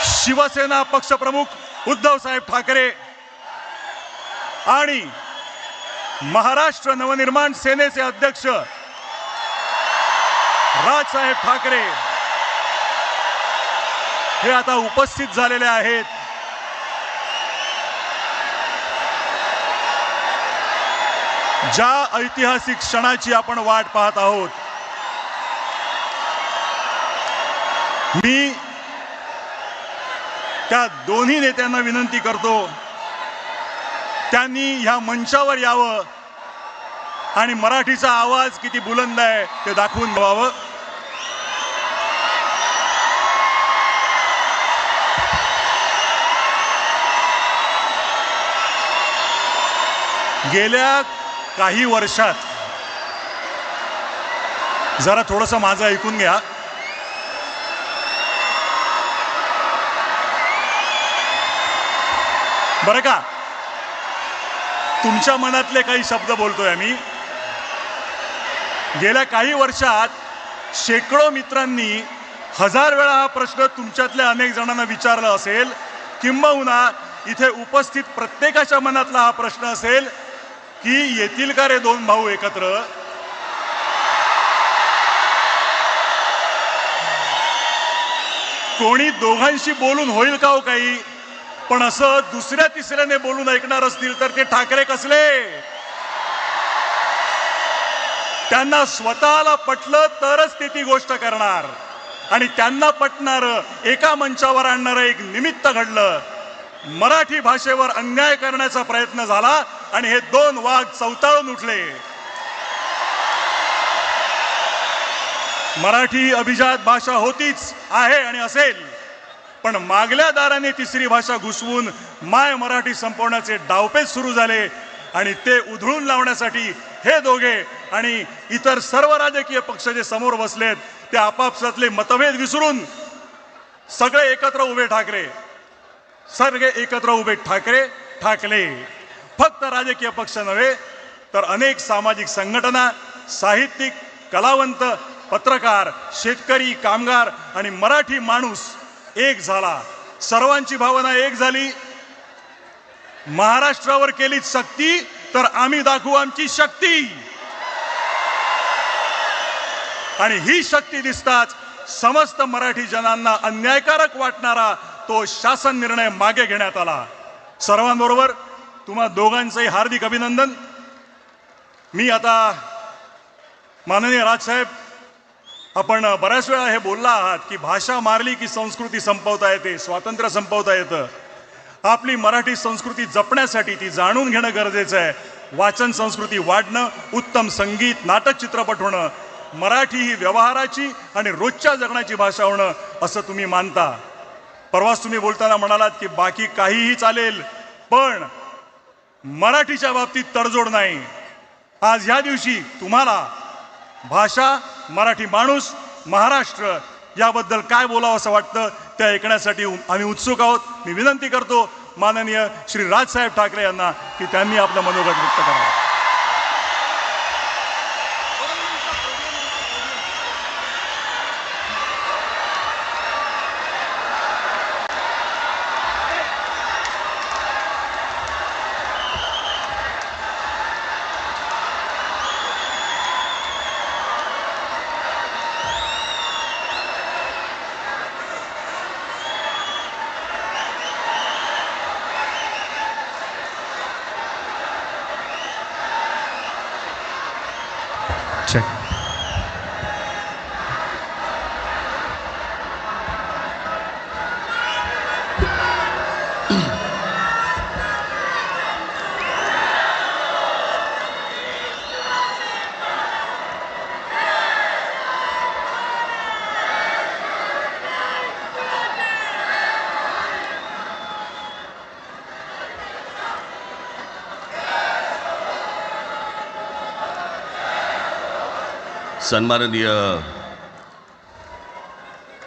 शिवसेना पक्षप्रमुख उद्धव साहेब ठाकरे आणि महाराष्ट्र नवनिर्माण सेनेचे अध्यक्ष राजसाहेब ठाकरे हे आता उपस्थित झालेले आहेत. ज्या ऐतिहासिक क्षणाची आपण वाट पाहत आहोत, मी त्या दोन्ही नेत्यांना विनंती करतो त्यांनी ह्या मंचावर यावं आणि मराठीचा आवाज किती बुलंद आहे ते दाखवून द्यावं. गेल्या काही वर्षात, जरा थोडंसं माझं ऐकून घ्या, बरं का, तुमच्या मनातले काही शब्द बोलतोय आम्ही. गेल्या काही वर्षात शेकडो मित्रांनी हजार वेळा हा प्रश्न तुमच्यातल्या अनेक जणांना विचारला असेल, किंबहुना इथे उपस्थित प्रत्येकाच्या मनातला हा प्रश्न असेल की येतील का रे दोन भाऊ एकत्र. कोणी दोघांशी बोलून होईल का हो काही, पण असं दुसऱ्या तिसऱ्याने बोलून ऐकणार असतील तर ते ठाकरे कसले. त्यांना स्वतःला पटलं तरच ते ती गोष्ट करणार, आणि त्यांना पटणारं एका मंचावर आणणारं एक निमित्त घडलं. मराठी भाषेवर अन्याय करण्याचा प्रयत्न झाला आणि हे दोन वाघ चवताळून उठले. मराठी अभिजात भाषा होतीच, आहे आणि असेल, पण मागल्या दाराने तिसरी भाषा घुसवून माय मराठी संपवण्याचे डावपेच सुरू झाले, आणि ते उधळून लावण्यासाठी हे दोघे आणि इतर सर्व राजकीय पक्ष जे समोर बसलेत ते आपापसातले मतभेद विसरून सगळे एकत्र उभे ठाकरे, सगळे एकत्र उभे ठाकरे ठाकले. फक्त राजकीय पक्ष नव्हे तर अनेक सामाजिक संघटना, साहित्यिक, कलावंत, पत्रकार, शेतकरी, कामगार आणि मराठी माणूस एक झाला. सर्वांची भावना एक झाली. महाराष्ट्रावर केली सक्ती तर आम्ही दाखवू आमची शक्ती, आणि ही शक्ती दिसताच समस्त मराठी जनांना अन्यायकारक वाटणारा तो शासन निर्णय मागे घेण्यात आला. सर्वांबरोबर तुम्हा दोघांचंही हार्दिक अभिनंदन. मी आता माननीय राजसाहेब, आपण बऱ्याच वेळा हे बोलला आहात की भाषा मारली की संस्कृती संपवता येते, स्वातंत्र्य संपवता येतं. आपली मराठी संस्कृती जपण्यासाठी ती जाणून घेणं गरजेचं आहे. वाचन संस्कृती वाढणं, उत्तम संगीत, नाटक, चित्रपट होणं, मराठी ही व्यवहाराची आणि रोजच्या जगण्याची भाषा होणं असं तुम्ही मानता. परवाच तुम्ही बोलताना म्हणालात की बाकी काहीही चालेल पण मराठीच्या बाबतीत तडजोड नाही. आज ह्या दिवशी तुम्हाला भाषा, मराठी माणूस, महाराष्ट्र याबद्दल काय बोलावं असं वाटतं ते ऐकण्यासाठी आम्ही उत्सुक आहोत. मी विनंती करतो माननीय श्री राजसाहेब ठाकरे यांना की त्यांनी आपलं मनोगत व्यक्त करावं. Check. सन्माननीय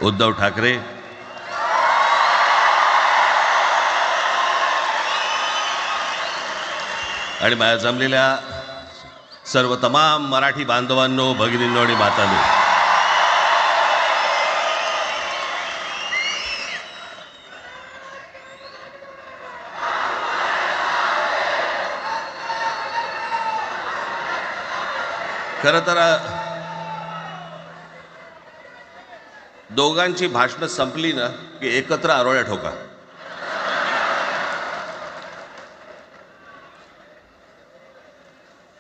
उद्धव ठाकरे, आणि माझ्या जमलेल्या सर्व तमाम मराठी बांधवांनो, भगिनींनो आणि मातांनो, खरं तर दोघांची भाषणं संपली ना की एकत्र आरोळ्या ठोका.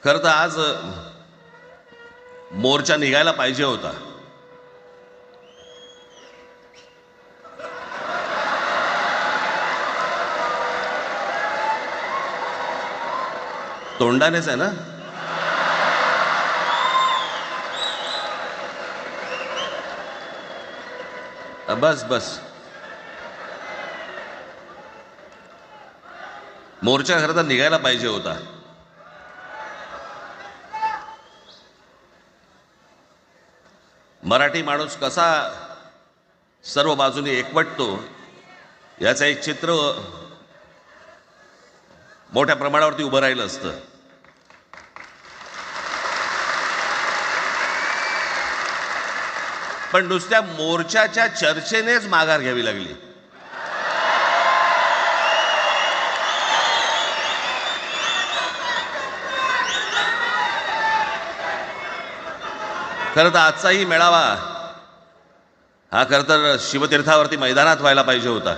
खरं तर आज मोर्चा निघायला पाहिजे होता. तोंडानेच आहे ना. बस बस. मोर्चा खरं तर निघायला पाहिजे होता. मराठी माणूस कसा सर्व बाजूने एकवटतो याचं एक चित्र मोठ्या प्रमाणावरती उभं राहिलं असतं. पण नुसत्या मोर्चाच्या चर्चेनेच माघार घ्यावी लागली. खरं तर आजचाही मेळावा हा खरं तर शिवतीर्थावरती मैदानात व्हायला पाहिजे होता.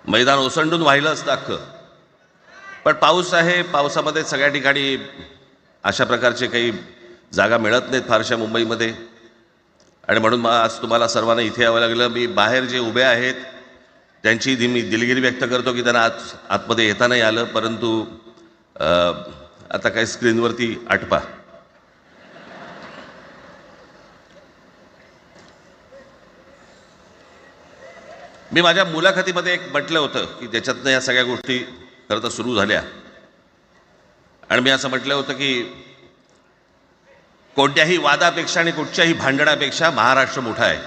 मैदान ओसंडून वाहिलं असतं अख्खं. पण पाऊस आहे, पावसामध्ये सगळ्या ठिकाणी अशा प्रकारचे काही जागा मिळत नाहीत फारशा मुंबईमध्ये. आणि म्हणून आज तुम्हाला सर्वांना इथे यावं लागलं. मी बाहेर जे उभे आहेत त्यांची मी दिलगिरी व्यक्त करतो की त्यांना आतमध्ये येता नाही आलं. परंतु आता काही स्क्रीनवरती आटपा. मी माझ्या मुलाखतीमध्ये एक म्हटलं होतं की त्याच्यातनं या सगळ्या गोष्टी खरं तर सुरू झाल्या. आणि मी असं म्हटलं होतं की कोणत्याही वादापेक्षा आणि कुठच्याही भांडणापेक्षा महाराष्ट्र मोठा आहे.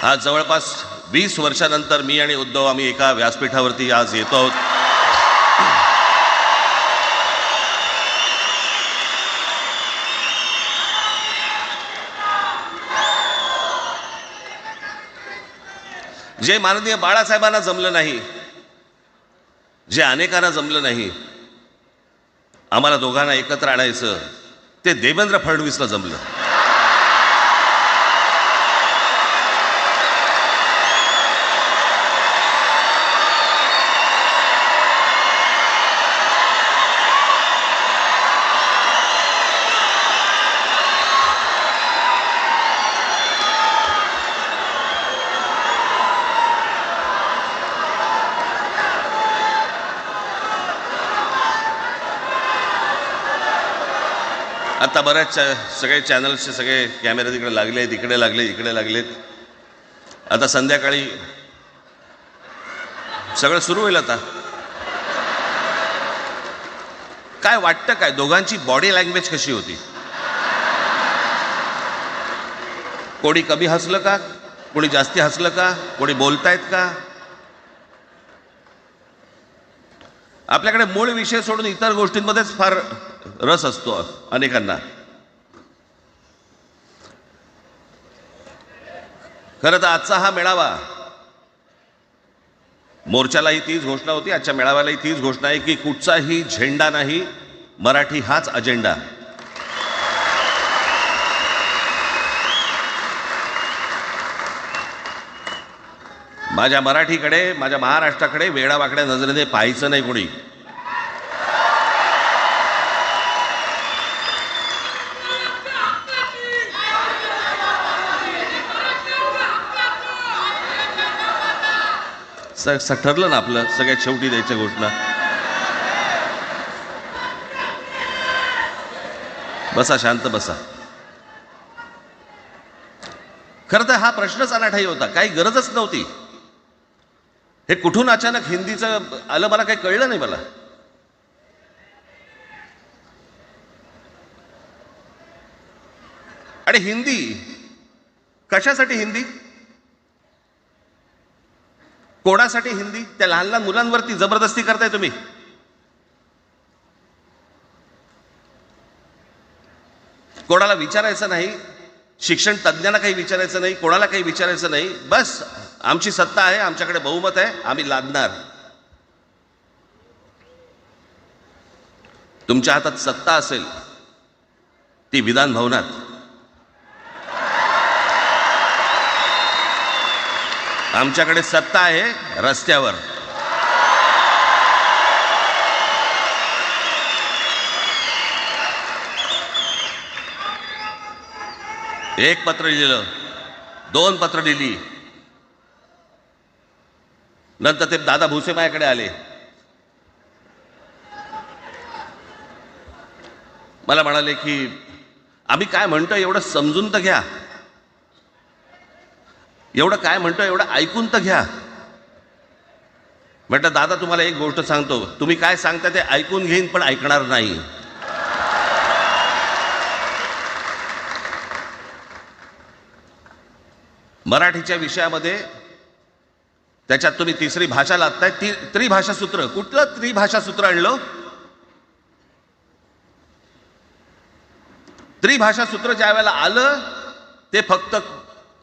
आज जवळपास 20 वर्षानंतर मी आणि उद्धव आम्ही एका व्यासपीठावरती आज येतो आहोत. जे माननीय बाळासाहेबांना जमलं नाही, जे अनेकांना जमलं नाही, आम्हाला दोघांना एकत्र आणायचं, ते देवेंद्र फडणवीसला जमलं. आता बऱ्याच सगळे चॅनल्सचे सगळे कॅमेरे तिकडे लागले, इकडे लागले, इकडे लागलेत. आता संध्याकाळी सगळं सुरू होईल. आता काय वाटतं, काय दोघांची बॉडी लँग्वेज कशी होती? कोणी कमी हसलं का? कोणी जास्ती हसलं का? कोणी बोलतायत का? आपल्याकडे मूळ विषय सोडून इतर गोष्टींमध्येच फार रस असतो अनेकांना. खरं तर आजचा हा मेळावा, मोर्चालाही तीच घोषणा होती, आजच्या मेळाव्यालाही तीच घोषणा आहे की कुठचाही झेंडा नाही, मराठी हाच अजेंडा. माझ्या मराठीकडे, माझ्या महाराष्ट्राकडे वेडावाकड्या नजरेने पाहायचं नाही कोणी. ठरलं ना आपलं, सगळ्यात शेवटी द्यायच्या घोषणा. बसा, शांत बसा. खरं तर हा प्रश्नच अनाठाई होता, काही गरजच नव्हती. हे कुठून अचानक हिंदीचं आलं मला काही कळलं नाही. मला आणि हिंदी कशासाठी? हिंदी कोणासाठी? हिंदी त्या लहान लहान मुलांवरती जबरदस्ती करताय तुम्ही. कोणाला विचारायचं नाही शिक्षण तज्ज्ञांना काही विचारायचं नाही, कोणाला काही विचारायचं नाही. बस आमची सत्ता आहे, आमच्याकडे बहुमत आहे, आम्ही लादणार. तुमच्या हातात सत्ता असेल ती विधान भवनात, आमच्याकडे सत्ता आहे रस्त्यावर. एक पत्र लिहिलं, 2 पत्र लिहिली, नंतर ते दादा भुसे माझ्याकडे आले. मला म्हणाले की आम्ही काय म्हणतो एवढं समजून तर घ्या, एवढं काय म्हणतो एवढं ऐकून तर घ्या. म्हटलं दादा तुम्हाला एक गोष्ट सांगतो, तुम्ही काय सांगता ते ऐकून घेईन पण ऐकणार नाही. मराठीच्या विषयामध्ये त्याच्यात तुम्ही तिसरी भाषा लादताय. त्रिभाषा सूत्र, कुठलं त्रिभाषा सूत्र आणलं? त्रिभाषा सूत्र ज्या वेळेला आलं ते फक्त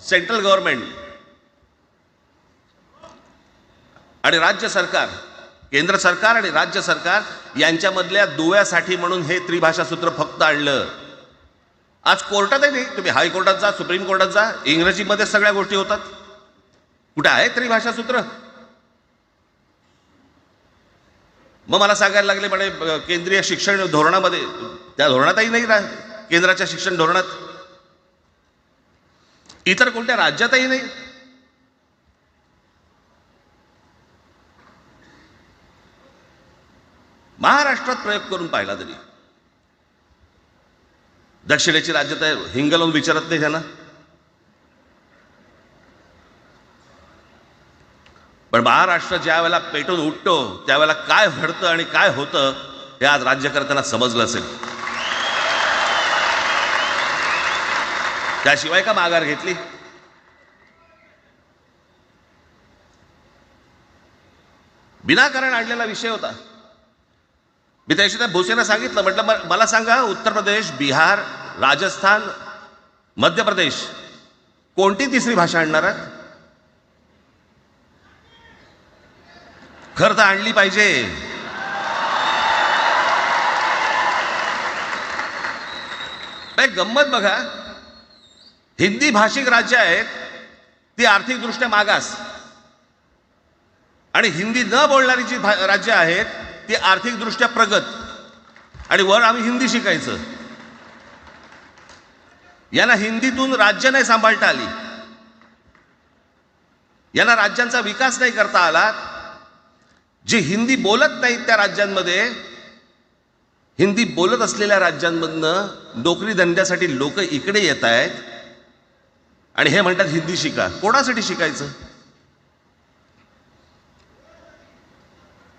सेंट्रल गव्हर्नमेंट आणि राज्य सरकार, केंद्र सरकार आणि राज्य सरकार यांच्यामधल्या दुव्यासाठी म्हणून हे त्रिभाषा सूत्र फक्त आणलं. आज कोर्टातही नाही, तुम्ही हायकोर्टात जा, सुप्रीम कोर्टात जा, इंग्रजीमध्ये सगळ्या गोष्टी होतात. कुठे आहे त्रिभाषा सूत्र? मग मला सांगायला लागले म्हणे केंद्रीय शिक्षण धोरणामध्ये, त्या धोरणातही नाही राहत, केंद्राच्या शिक्षण धोरणात, इतर कोणत्या राज्यातही नाही. महाराष्ट्रात प्रयोग करून पाहिला तरी दक्षिणेची राज्य तर हिंग लावून विचारत नाही त्यांना. पण महाराष्ट्र ज्या वेळेला पेटून उठतो त्यावेळेला काय घडतं आणि काय होतं हे आज राज्यकर्त्यांना समजलं असेल. त्याशिवाय का माघार घेतली? विनाकारण आणलेला विषय होता. मी त्याशी त्या भुसेंना सांगितलं, म्हटलं मला सांगा उत्तर प्रदेश, बिहार, राजस्थान, मध्य प्रदेश कोणती तिसरी भाषा आणणार आहेत? खरं तर आणली पाहिजे. गंमत बघा, हिंदी भाषिक राज्य आहेत ती आर्थिकदृष्ट्या मागास, आणि हिंदी न बोलणारी जी राज्य आहेत ती आर्थिकदृष्ट्या प्रगत, आणि वर आम्ही हिंदी शिकायचं. यांना हिंदीतून राज्य नाही सांभाळता आली, यांना राज्यांचा विकास नाही करता आला. जे हिंदी बोलत नाहीत त्या राज्यांमध्ये, हिंदी बोलत असलेल्या राज्यांमधनं नोकरी धंद्यासाठी लोक इकडे येत आहेत आणि हे म्हणतात हिंदी शिका. कोणासाठी शिकायचं?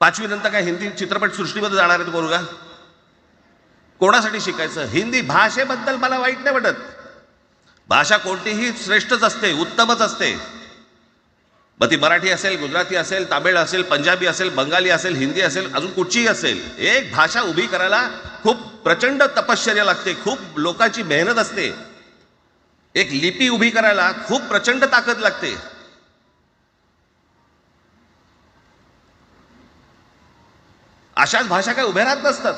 5वी नंतर काय हिंदी चित्रपट सृष्टीमध्ये जाणार आहेत पोरगा? कोणासाठी शिकायचं? हिंदी भाषेबद्दल मला वाईट नाही वाटत, भाषा कोणतीही श्रेष्ठच असते, उत्तमच असते. मग ती मराठी असेल, गुजराती असेल, तामिळ असेल, पंजाबी असेल, बंगाली असेल, हिंदी असेल, अजून कुठचीही असेल. एक भाषा उभी करायला खूप प्रचंड तपश्चर्या लागते, खूप लोकांची मेहनत असते. एक लिपी उभी करायला खूप प्रचंड ताकद लागते. अशाच भाषा काय उभ्या राहत नसतात.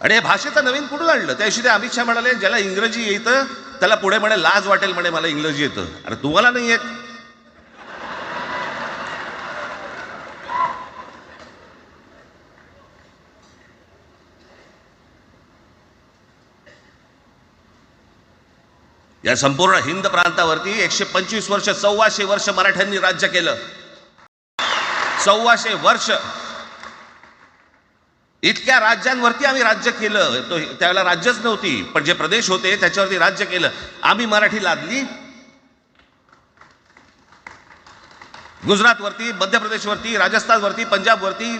आणि या भाषेचं नवीन कुठून आणलं? त्याशी ते अमित शहा म्हणाले ज्याला इंग्रजी येतं त्याला पुढे म्हणे लाज वाटेल, म्हणे मला इंग्रजी येतं. अरे तुम्हाला नाही येत? या संपूर्ण हिंद प्रांतावरती 125 वर्ष, 1400 वर्ष मराठ्यांनी राज्य केलं. 1400 वर्ष इतक्या राज्यांवरती आम्ही राज्य केलं. तो त्यावेळेला राज्यच नव्हती, पण जे प्रदेश होते त्याच्यावरती राज्य केलं. आम्ही मराठी लादली गुजरातवरती, मध्य प्रदेशवरती, राजस्थानवरती, पंजाबवरती,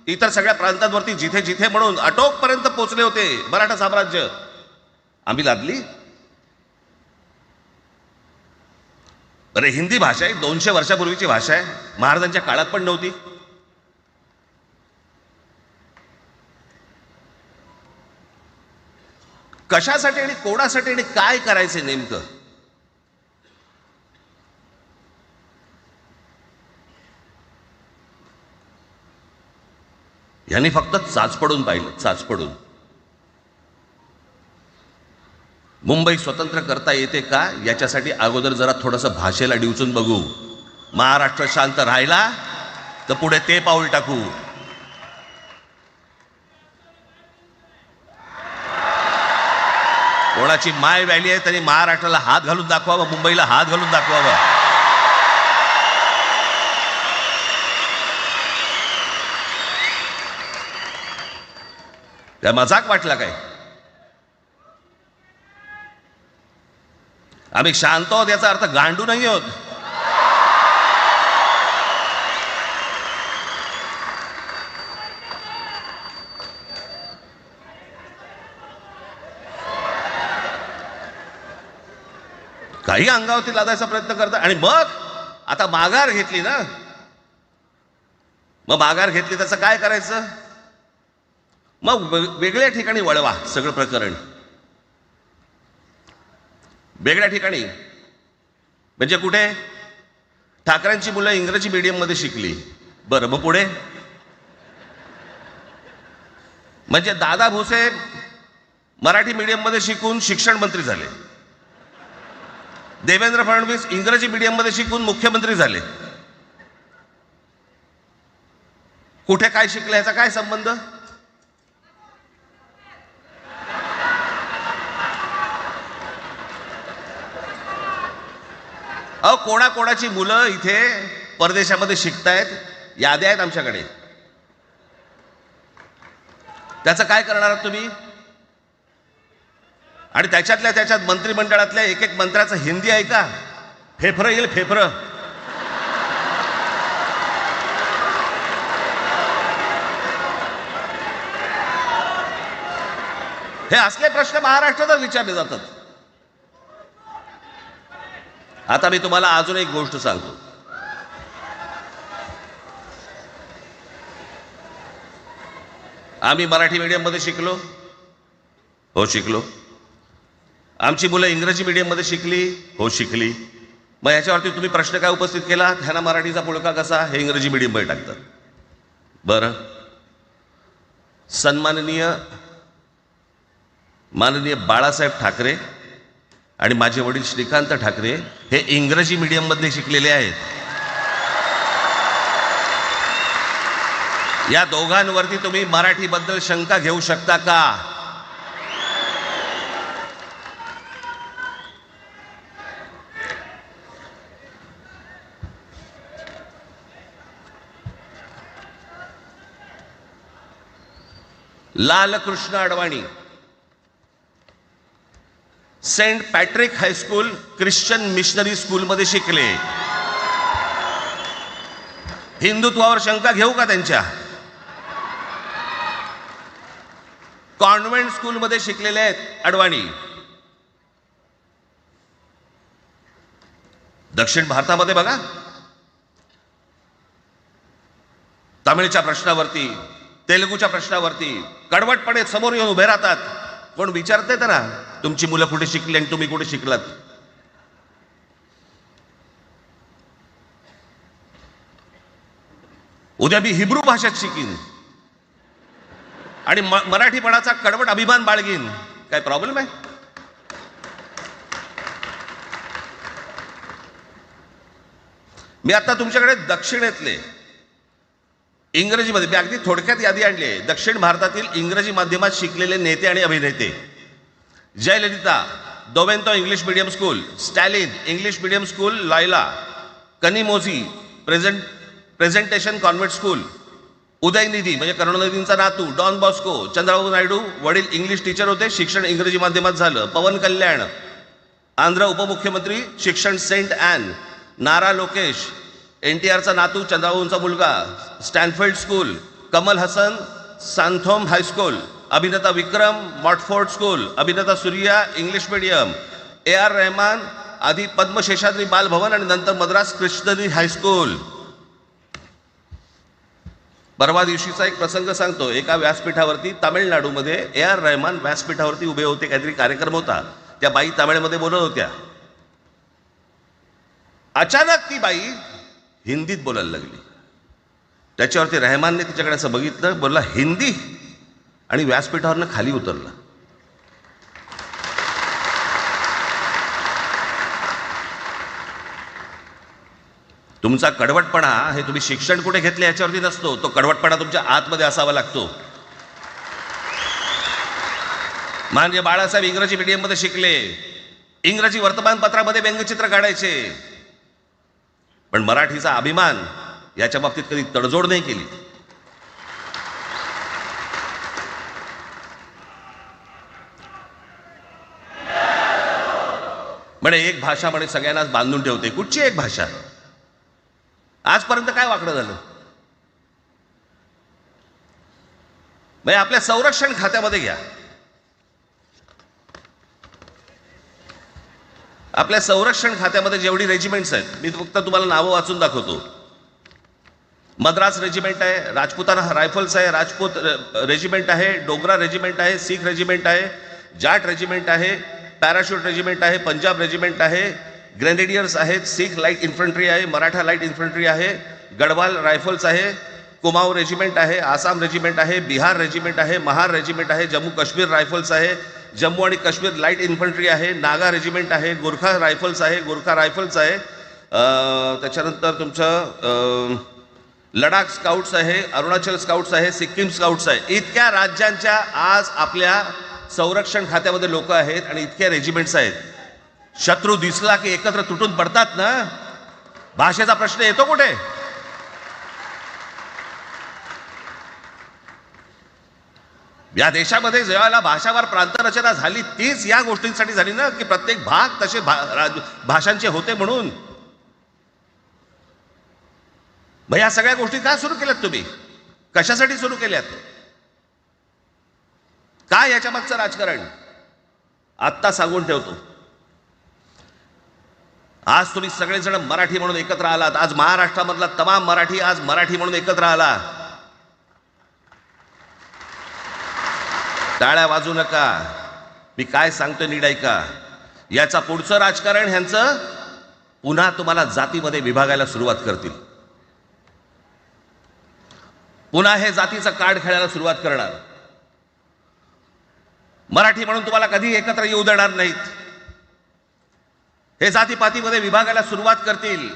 इतर सगळ्या प्रांतांवरती जिथे जिथे म्हणून अटोकपर्यंत पोहोचले होते मराठा साम्राज्य, आम्ही लादली. अरे हिंदी भाषा आहे 200 वर्षापूर्वीची भाषा आहे, महाराजांच्या काळात पण नव्हती. कशासाठी आणि कोणासाठी आणि काय करायचे नेमकं? यांनी फक्त चाचपडून पाहिलं, चाचपडून. मुंबई स्वतंत्र करता येते का याच्यासाठी अगोदर जरा थोडंसं भाषेला डिवचून बघू. महाराष्ट्र शांत राहिला तर पुढे ते पाऊल टाकू. कोणाची माय व्हॅली आहे त्यांनी महाराष्ट्राला हात घालून दाखवावा, मुंबईला हात घालून दाखवावा. त्या मजाक वाटला काय? आम्ही शांत आहोत याचा अर्थ गांडू नाही आहोत. काही अंगावरती लादायचा प्रयत्न करतात आणि मग आता माघार घेतली ना, मग माघार घेतली त्याचं काय करायचं? मग वेगळ्या ठिकाणी वळवा सगळं प्रकरण. वेगळ्या ठिकाणी म्हणजे कुठे? ठाकरेंची मुलं इंग्रजी मीडियममध्ये शिकली, बरं, मग पुढे? म्हणजे दादा भुसे मराठी मीडियममध्ये शिकून शिक्षण मंत्री झाले, देवेंद्र फडणवीस इंग्रजी मीडियममध्ये शिकून मुख्यमंत्री झाले. कुठे काय शिकले याचा काय संबंध? अहो, कोणाकोणाची मुलं इथे परदेशामध्ये शिकतायत, याद्या आहेत आमच्याकडे. त्याचं काय करणार आहात तुम्ही? आणि त्याच्यातल्या त्याच्यात मंत्रिमंडळातल्या एक एक मंत्र्याचं हिंदी आहे का? फेफरं येईल, फेफरं. हे असले प्रश्न महाराष्ट्रातच विचारले जातात. आता मी तुम्हाला अजून एक गोष्ट सांगतो. आम्ही मराठी मीडियममध्ये शिकलो, हो शिकलो. आमची मुलं इंग्रजी मीडियममध्ये शिकली, हो शिकली. मग याच्यावरती तुम्ही प्रश्न काय उपस्थित केला? ह्यांना मराठीचा पुळका कसा? हे इंग्रजी मीडियममध्ये टाकतात. बरं, माननीय बाळासाहेब ठाकरे आणि माझे वडील श्रीकांत ठाकरे हे इंग्रजी मीडियममध्ये शिकलेले आहेत. या दोघांवरती तुम्ही मराठीबद्दल शंका घेऊ शकता का? Lalkrishna Advani saint Patrick high school Christian missionary स्कूलमध्ये शिकले. हिंदुत्वावर शंका घेऊ का त्यांच्या? कॉन्व्हेंट स्कूलमध्ये शिकलेले आहेत अडवाणी. दक्षिण भारतामध्ये बघा, तमिळच्या प्रश्नावरती, तेलुगूच्या प्रश्नावरती कडवटपणे समोर येऊन उभे राहतात. कोण विचारते ना तुमची मुलं कुठे शिकली आणि तुम्ही कुठे शिकलात? उद्या मी हिब्रू भाषेत शिकीन आणि मराठीपणाचा कडवट अभिमान बाळगीन. काय प्रॉब्लेम आहे? मी आता तुमच्याकडे दक्षिणेतले इंग्रजीमध्ये, मी अगदी थोडक्यात यादी आणली आहे. दक्षिण भारतातील इंग्रजी माध्यमात शिकलेले नेते आणि अभिनेते: जयललिता दोवेंतो English medium school, Stalin English medium school Loyola, Kanimozhi presentation convent school, Udhayanidhi म्हणजे करुणानिधींचा नातू डॉन बॉस्को, चंद्रबाबू नायडू वडील इंग्लिश टीचर होते, शिक्षण इंग्रजी माध्यमात झालं. पवन कल्याण आंध्र उपमुख्यमंत्री, शिक्षण सेंट ॲन. नारा लोकेश NTRचा नातू, चंद्रबाबूंचा मुलगा, Stanford school. Kamal Haasan Santhome high school. अभिनेता विक्रम मॉटफोर्ड स्कूल. अभिनेता Suriya English medium. AR Rahman आधी पद्मशेषाद्री बालभवन आणि नंतर मद्रास क्रिश्चनरी हायस्कूल. परवा दिवशीचा एक प्रसंग सांगतो. एका व्यासपीठावरती तामिळनाडूमध्ये AR रहमान व्यासपीठावरती उभे होते, काहीतरी कार्यक्रम होता, त्या बाई तामिळमध्ये बोलत होत्या. अचानक ती बाई हिंदीत बोलायला लागली. त्याच्यावरती रहमानने तिच्याकडे असं बघितलं, बोलला हिंदी, आणि व्यासपीठावरनं खाली उतरला. तुमचा कडवटपणा हे तुम्ही शिक्षण कुठे घेतले याच्यावरती नसतो, तो कडवटपणा तुमच्या आतमध्ये असावा लागतो. म्हणजे बाळासाहेब इंग्रजी मीडियममध्ये शिकले, इंग्रजी वर्तमानपत्रामध्ये व्यंगचित्र काढायचे, पण मराठीचा अभिमान याच्या बाबतीत कधी तडजोड नाही केली. म्हणे एक भाषा म्हणे सगळ्यांनाच बांधून ठेवते. कुठची एक भाषा? आजपर्यंत काय वाकडं झालं? म्हणजे आपल्या संरक्षण खात्यामध्ये घ्या, आपल्या संरक्षण खात्यामध्ये जेवढी रेजिमेंट्स आहेत, मी फक्त तुम्हाला नावं वाचून दाखवतो. मद्रास रेजिमेंट आहे, राजपुताना रायफल्स आहे, राजपूत रेजिमेंट आहे, डोगरा रेजिमेंट आहे, सीख रेजिमेंट आहे, जाट रेजिमेंट आहे, पॅराशूट रेजिमेंट आहे, पंजाब रेजिमेंट आहे, ग्रेनेडियर्स आहेत, सीख लाईट इन्फंट्री आहे, मराठा लाईट इन्फंट्री आहे, गढवाल रायफल्स आहे, कुमाऊ रेजिमेंट आहे, आसाम रेजिमेंट आहे, बिहार रेजिमेंट आहे, महार रेजिमेंट आहे, जम्मू काश्मीर रायफल्स आहे, जम्मू आणि काश्मीर लाईट इन्फंट्री आहे, नागा रेजिमेंट आहे, गोरखा रायफल्स आहे, गोरखा रायफल्स आहे, त्याच्यानंतर तुमचं लडाख स्काउट्स आहे, अरुणाचल स्काउट्स आहे, सिक्कीम स्काउट्स आहे. इतक्या राज्यांच्या आज आपल्या संरक्षण खात्यामध्ये लोक आहेत आणि इतक्या रेजिमेंट्स आहेत. शत्रू दिसला की एकत्र तुटून पडतात ना. भाषेचा प्रश्न येतो कुठे? या देशामध्ये ज्यावेळेला भाषावार प्रांतरचना झाली तीच या गोष्टींसाठी झाली ना, की प्रत्येक भाग तसे भाषांचे होते म्हणून. मग या सगळ्या गोष्टी का सुरू केल्यात तुम्ही? कशासाठी सुरू केल्यात? काय याच्या मागचं राजकारण? आत्ता सांगून ठेवतो, आज तुम्ही सगळेजण मराठी म्हणून एकत्र आलात. आज महाराष्ट्रामधला तमाम मराठी आज मराठी म्हणून एकत्र आला. टाळ्या वाजू नका, मी काय सांगतोय नीट ऐका. याचा पुढचं राजकारण ह्यांचं पुन्हा तुम्हाला जातीमध्ये विभागायला सुरुवात करतील. पुन्हा हे जातीचं कार्ड खेळायला सुरुवात करणार. मराठी म्हणून तुम्हाला कधी एकत्र येऊ देणार नाहीत. हे जातीपातीमध्ये विभागायला सुरुवात करतील.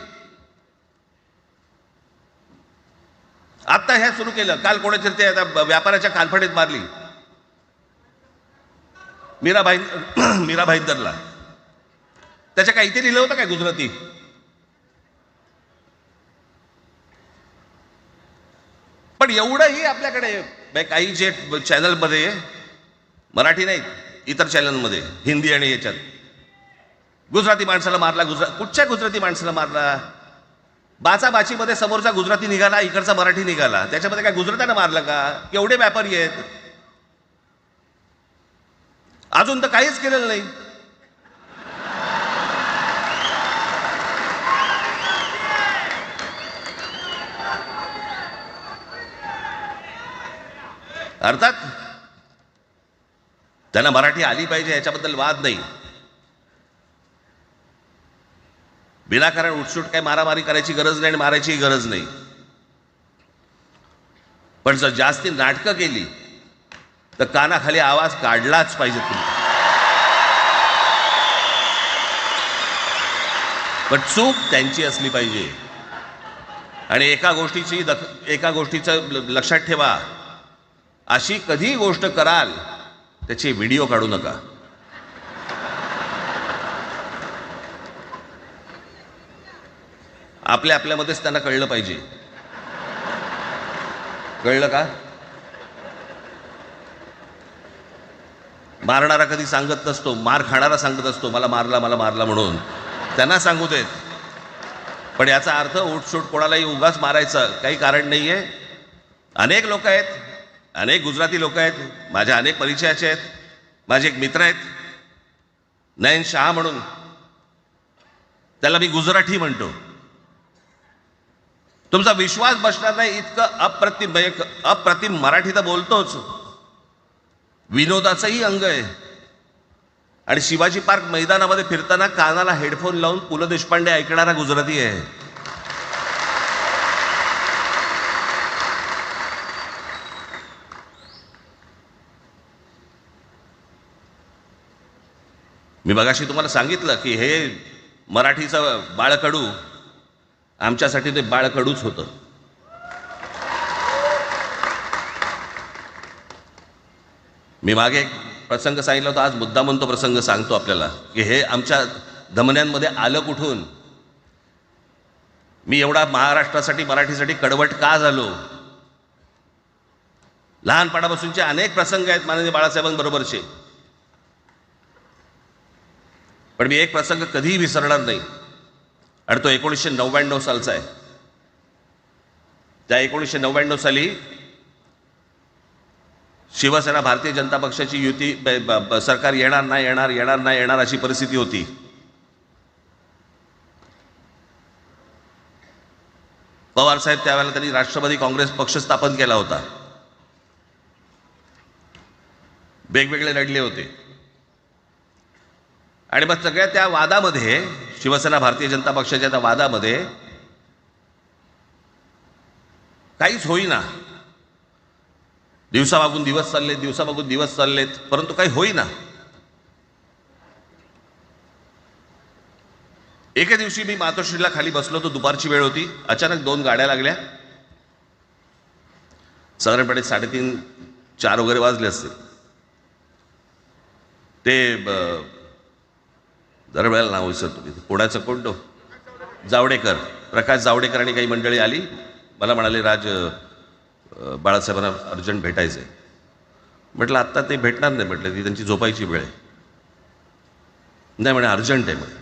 आता हे सुरू केलं. काल कोणाच्या ते व्यापाऱ्याच्या कानफडीत मारली मीरा भाईंदरला. त्याच्या काय इथे लिहिलं होतं काय गुजराती? पण एवढंही आपल्याकडे काही जे चॅनलमध्ये, मराठी नाहीत इतर चॅनलमध्ये, हिंदी आणि याच्यात गुजराती माणसाला मारला. कुठच्या गुजराती माणसाला मारला? बाचाबाचीमध्ये समोरचा गुजराती निघाला, इकडचा मराठी निघाला. त्याच्यामध्ये काय गुजरात्यानं मारलं का? केवढे व्यापारी आहेत? अजून तर काहीच केलेलं नाही. अर्थात त्यांना मराठी आली पाहिजे याच्याबद्दल वाद नाही. विनाकारण उठसूट काय मारामारी करायची गरज नाही आणि मारायची गरज नाही. पण जर जास्ती नाटकं केली तर कानाखाली आवाज काढलाच पाहिजे तुम्ही. पण चूक त्यांची असली पाहिजे. आणि एका गोष्टीचं लक्षात ठेवा, अशी कधी गोष्ट कराल त्याचे व्हिडिओ काढू नका. आपल्यामध्येच त्यांना कळलं पाहिजे. कळलं का? मारणारा कधी सांगत नसतो, मार खाणारा सांगत असतो मला मारला म्हणून. त्यांना सांगू देत. पण याचा अर्थ उठसूट कोणालाही उगाच मारायचं काही कारण नाहीये. अनेक लोक आहेत, अनेक गुजराती लोक आहेत, माझ्या अनेक परिचयाचे आहेत. माझे एक मित्र आहेत नयन शहा म्हणून, त्याला मी गुजराठी म्हणतो. तुमचा विश्वास बसणार नाही इतकं अप्रतिम मराठी तर बोलतोच, विनोदाचंही अंग आहे. आणि शिवाजी पार्क मैदानामध्ये फिरताना कानाला हेडफोन लावून पु ल देशपांडे ऐकणारा गुजराती आहे. मी मगाशी तुम्हाला सांगितलं की हे मराठीचं बाळकडू आमच्यासाठी ते बाळकडूच होतं. मी मागे एक प्रसंग सांगितला होता, आज मुद्दामून तो प्रसंग सांगतो आपल्याला की हे आमच्या धमन्यांमध्ये आलं कुठून. मी एवढा महाराष्ट्रासाठी मराठीसाठी कडवट का झालो. लहानपणापासूनचे अनेक प्रसंग आहेत माननीय बाळासाहेबांबरोबरचे, पण मी एक प्रसंग कधीही विसरणार नाही आणि तो 1999 सालचा आहे. त्या 1999 साली शिवसेना भारतीय जनता पक्षाची युती सरकार येणार नाही अशी परिस्थिती होती. पवार साहेब त्यावेळेला त्यांनी राष्ट्रवादी काँग्रेस पक्ष स्थापन केला होता. वेगवेगळे लढले होते आणि मग सगळ्या त्या वादामध्ये, शिवसेना भारतीय जनता पक्षाच्या त्या वादामध्ये काहीच होईना. दिवसामागून दिवस चाललेत परंतु काही होईना. एके दिवशी मी मातोश्रीला खाली बसलो होतो, दुपारची वेळ होती. अचानक 2 गाड्या लागल्या. साधारणपणे 3:30-4 वगैरे वाजले असते. ते जरा वेळेला नाव विसरतो मी, पुण्याचं कोणतो जावडेकर, प्रकाश जावडेकर आणि काही मंडळी आली. मला म्हणाले, राज बाळासाहेबांना अर्जंट भेटायचं आहे. म्हटलं आत्ता ते भेटणार नाही, म्हटलं ती त्यांची झोपायची वेळ आहे. नाही म्हणे अर्जंट आहे म्हणे.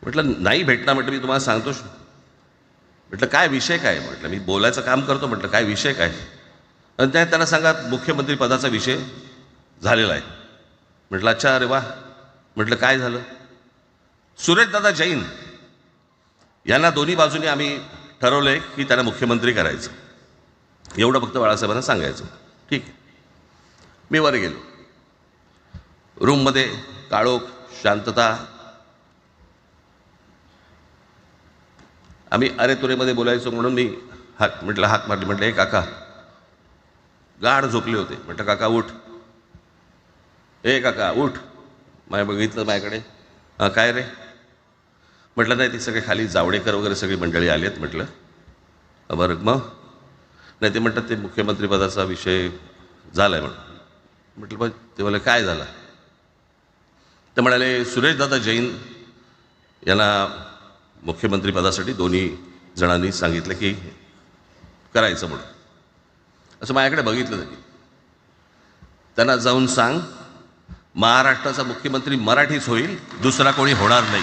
म्हटलं नाही भेटणार, म्हटलं मी तुम्हाला सांगतो. म्हटलं काय विषय काय. म्हटलं मी बोलायचं काम करतो, म्हटलं काय विषय काय. आणि त्यांना सांगा मुख्यमंत्री पदाचा विषय झालेला आहे. म्हटलं अच्छा, अरे वा. म्हटलं काय झालं. सुरेशदादा जैन यांना दोन्ही बाजूने आम्ही ठरवलंय की त्यांना मुख्यमंत्री करायचं, एवढं फक्त बाळासाहेबांना सांगायचं. ठीक आहे. मी वर गेलो. रूममध्ये काळोख, शांतता. आम्ही अरे तुरेमध्ये बोलायचो म्हणून मी हाक मारली. म्हटलं हे काका गाढ झोपले होते. म्हटलं काका उठ, ए काका उठ. माझ्या बघितलं माझ्याकडे. हां काय रे. म्हटलं नाही, ती सगळे खाली जावडेकर वगैरे सगळी मंडळी आली आहेत. म्हटलं बरं मग. नाही ते म्हणतात ते मुख्यमंत्रीपदाचा विषय झाला आहे म्हणून. म्हटलं बघ ते मला काय झालं. ते म्हणाले सुरेशदादा जैन यांना मुख्यमंत्रीपदासाठी दोन्ही जणांनी सांगितलं की करायचं म्हणून. असं माझ्याकडे बघितलं त्यांनी. त्यांना जाऊन सांग महाराष्ट्राचा मुख्यमंत्री मराठीच होईल, दुसरा कोणी होणार नाही.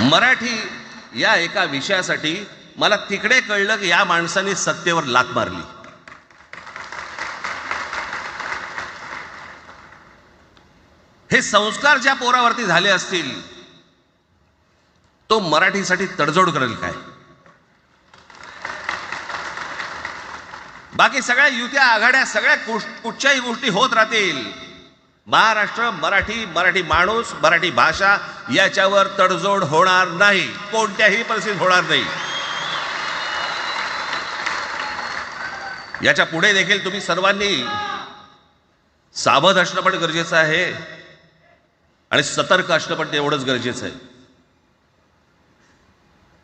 मराठी या एका विषयासाठी मला तिकडे कळलं की या माणसाने सत्तेवर लाथ मारली. हे संस्कार ज्या पोरावरती झाले असतील तो मराठीसाठी तडजोड करेल काय. बाकी सगळ्या युत्या आघाड्या सगळ्या कुठच्याही गोष्टी होत राहतील. महाराष्ट्र, मराठी माणूस, मराठी भाषा याच्यावर तडजोड होणार नाही, कोणत्याही परिस्थितीत होणार नाही. याच्या पुढे देखील तुम्ही सर्वांनी सावध असणं पण गरजेचं आहे आणि सतर्क असणं पण तेवढंच गरजेचं आहे.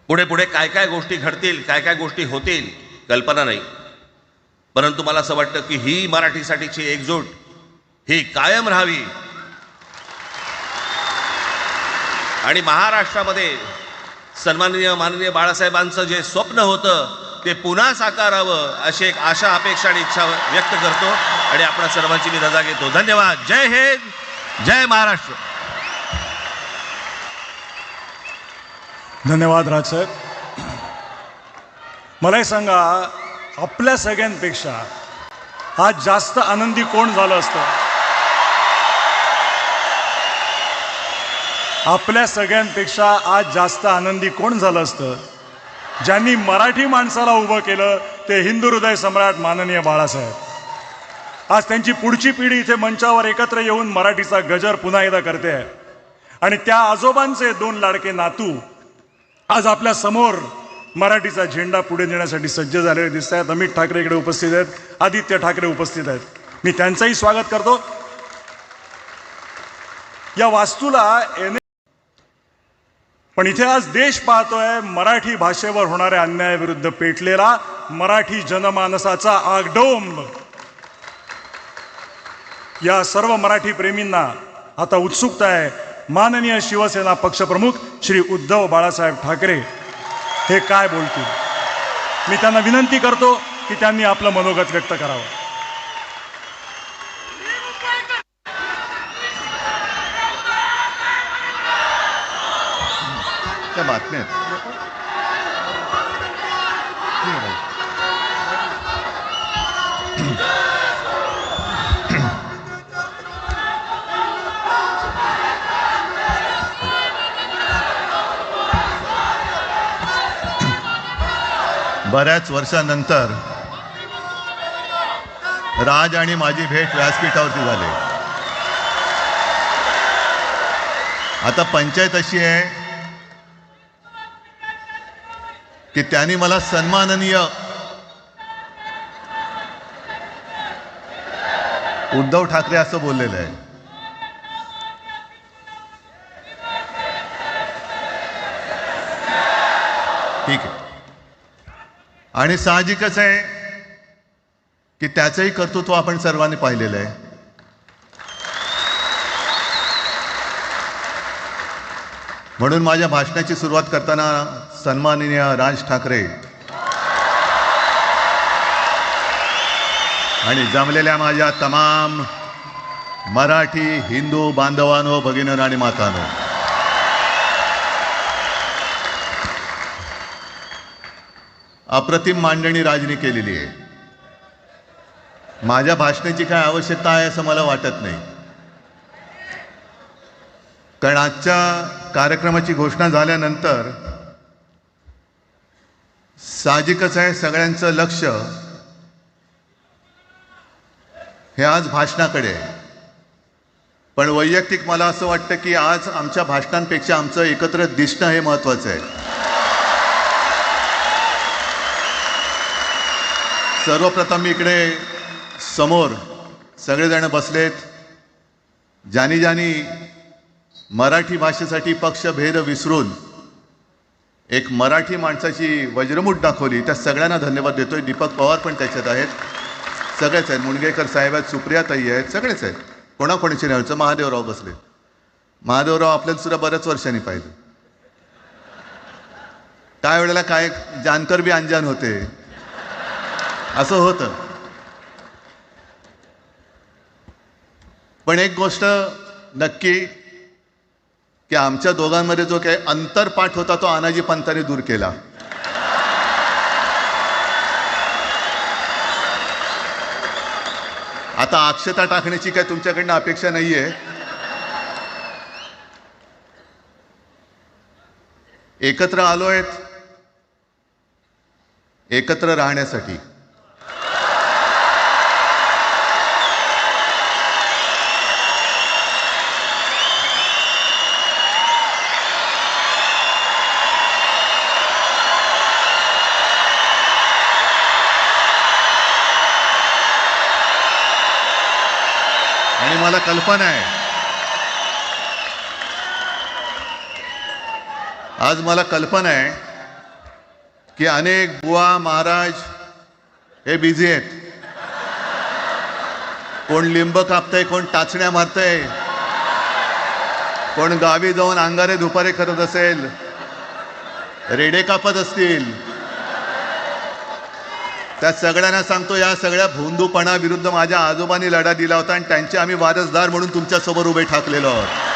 पुढे पुढे काय काय गोष्टी घडतील, काय काय गोष्टी होतील कल्पना नाही. परंतु मला असं वाटतं की ही मराठीसाठीची एकजूट ही कायम राहावी आणि महाराष्ट्रामध्ये माननीय बाळासाहेबांचं जे स्वप्न होतं ते पुन्हा साकारावं अशी एक आशा, अपेक्षा आणि इच्छा व्यक्त करतो आणि आपल्या सर्वांची मी रजा घेतो. धन्यवाद. जय हिंद, जय महाराष्ट्र. धन्यवाद राजसाहेब. मलाही सांगा, आपल्या सगळ्यांपेक्षा आज जास्त आनंदी कोण झालं असतं. आपल्या सगळ्यांपेक्षा आज जास्त आनंदी कोण झालं असतं? ज्यांनी मराठी माणसाला उभं केलं ते हिंदू हृदय सम्राट माननीय बाळासाहेब. आज त्यांची पुढची पिढी इथे मंचावर एकत्र येऊन मराठीचा गजर पुन्हा एकदा करते आहे. आणि त्या आजोबांचे 2 लाडके नातू आज आपल्या समोर मराठीचा झेंडा पुढे नेण्यासाठी सज्ज झालेले दिसत आहेत. अमित ठाकरे इकडे उपस्थित आहेत, आदित्य ठाकरे उपस्थित आहेत. मी त्यांचंही स्वागत करतो. या वास्तूला पण इथे आज देश पाहतोय मराठी भाषेवर होणाऱ्या अन्यायाविरुद्ध पेटलेला मराठी जनमानसाचा आगडोंब. या सर्व मराठी प्रेमींना आता उत्सुकता आहे माननीय शिवसेना पक्षप्रमुख श्री उद्धव बाळासाहेब ठाकरे हे काय बोलतील. मी त्यांना विनंती करतो की त्यांनी आपलं मनोगत व्यक्त करावं. त्या बातम्या आहेत. बऱ्याच वर्षानंतर राज आणि माझी भेट व्यासपीठावरती झाली. आता पंचायत अशी आहे की त्यांनी मला सन्माननीय उद्धव ठाकरे असं बोललेलं आहे. ठीक आहे. आणि साहजिकच आहे की त्याचंही कर्तृत्व आपण सर्वांनी पाहिलेलं आहे. म्हणून माझ्या भाषणाची सुरुवात करताना सन्माननीय राज ठाकरे आणि जमलेल्या माझ्या तमाम मराठी हिंदू बांधवांनो, भगिनींनो आणि मातांनो, अप्रतिम मांडणी राजनी केलेली आहे. माझ्या भाषणाची काय आवश्यकता आहे असं मला वाटत नाही. कारण आजच्या कार्यक्रमाची घोषणा झाल्यानंतर साहजिकच आहे सगळ्यांचं लक्ष हे आज भाषणाकडे आहे. पण वैयक्तिक मला असं वाटतं की आज आमच्या भाषणांपेक्षा आमचं एकत्र दिसणं हे महत्त्वाचं आहे. सर्वप्रथम इकडे समोर सगळेजण बसलेत. ज्यांनी ज्यांनी मराठी भाषेसाठी पक्षभेद विसरून एक मराठी माणसाची वज्रमूठ दाखवली त्या सगळ्यांना धन्यवाद देतोय. दीपक पवार पण त्याच्यात आहेत, सगळेच आहेत. मुणगेकर साहेब आहेत, सुप्रियाताई आहेत, सगळेच आहेत. कोणाकोणाची नाही. महादेवराव बसले. महादेवराव आपल्याला सुद्धा बऱ्याच वर्षांनी पाहिजे. काय वेळेला काय जानकर बी अनजान होते असं होतं. पण एक गोष्ट नक्की की आमच्या दोघांमध्ये जो काही अंतरपाठ होता तो आनाजी पंतांनी दूर केला. आता अक्षता टाकण्याची काय तुमच्याकडनं अपेक्षा नाहीये. एकत्र आलोय एकत्र राहण्यासाठी. आणि मला कल्पना आहे, आज मला कल्पना आहे की अनेक बुवा महाराज हे बिझी आहेत. कोण लिंब कापतंय, कोण टाचण्या मारतंय, कोण गावी जाऊन अंगारे दुपारे करत असेल, रेडे कापत असतील. त्या सगळ्यांना सांगतो, या सगळ्या भोंदूपणाविरुद्ध माझ्या आजोबांनी लढा दिला होता आणि त्यांचे आम्ही वारसदार म्हणून तुमच्यासमोर उभे ठाकलेलो आहोत.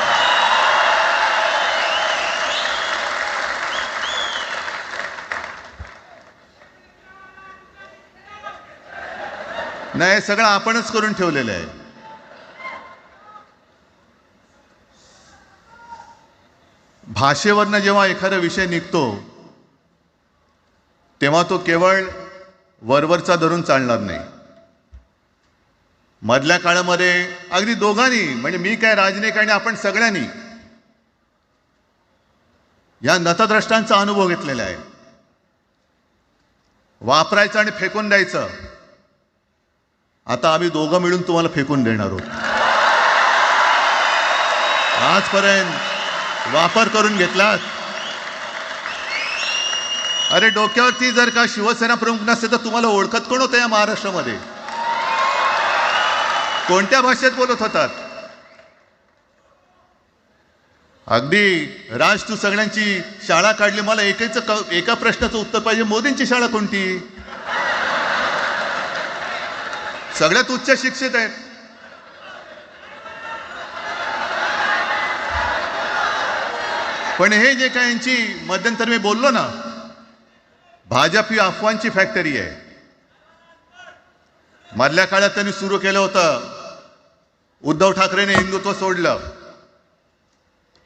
नाही, सगळं आपणच करून ठेवलेलं आहे. भाषेवरनं जेव्हा एखादा विषय निघतो तेव्हा तो केवळ वरवरचा धरून चालणार नाही. मधल्या काळामध्ये अगदी दोघांनी, म्हणजे मी काय, राजनैतिक आणि आपण सगळ्यांनी या नतद्रष्टांचा अनुभव घेतलेला आहे. वापरायचं आणि फेकून द्यायचं. आता आम्ही दोघं मिळून तुम्हाला फेकून देणार आहोत. आजपर्यंत वापर करून घेतलात. अरे डोक्यावरती जर का शिवसेना प्रमुख नसते तर तुम्हाला ओळखत कोण होतं या महाराष्ट्रामध्ये? कोणत्या भाषेत बोलत होतात? अगदी राज, तू सगळ्यांची शाळा काढली, मला एका प्रश्नाचं उत्तर पाहिजे. मोदींची शाळा कोणती? सगळ्यात उच्च शिक्षित आहेत. पण हे जे काय यांची मध्यंतर मी बोललो ना, भाजप ही अफवांची फॅक्टरी आहे. मधल्या काळात त्यांनी सुरू केलं होतं. उद्धव ठाकरेने हिंदुत्व सोडलं.